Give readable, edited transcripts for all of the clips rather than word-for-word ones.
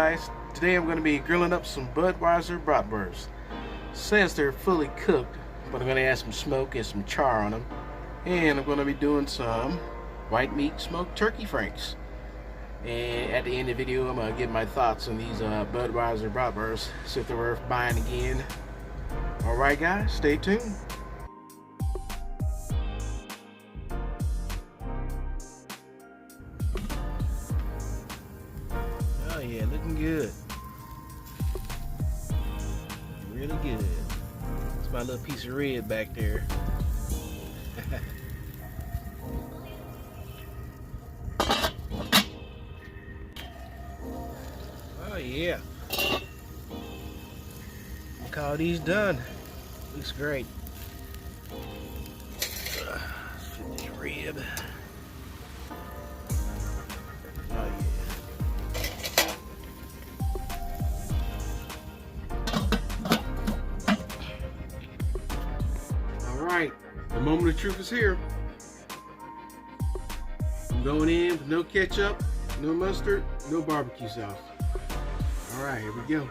guys, today I'm going to be grilling up some Budweiser Bratwurst. Says they're fully cooked, but I'm going to add some smoke and some char on them. And I'm going to be doing some white meat smoked turkey franks. And at the end of the video, I'm going to give my thoughts on these Budweiser Bratwurst, see if they're worth buying again. Alright guys, stay tuned. Oh yeah, looking good. Really good. It's my little piece of red back there. Oh yeah. Call these done. Looks great. Fit this rib. Oh yeah. Alright, the moment of truth is here. I'm going in with no ketchup, no mustard, no barbecue sauce. Alright, here we go.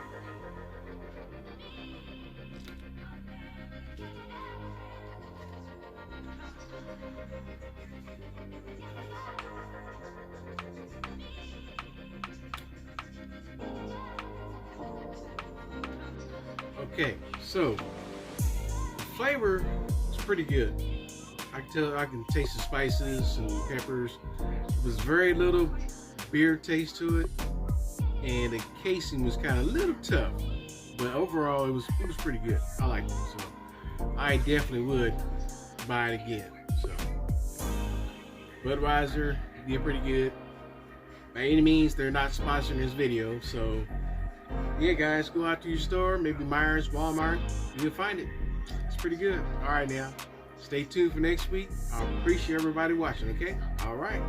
Okay, so the flavor is pretty good. I can taste the spices and peppers. There's very little beer taste to it, and the casing was kind of a little tough, but overall it was pretty good. I liked it, so I definitely would buy it again. So Budweiser did pretty good. By any means, they're not sponsoring this video, so yeah guys, go out to your store, maybe Myers, Walmart, you'll find it. It's pretty good. Alright now, stay tuned for next week. I appreciate everybody watching, okay? Alright.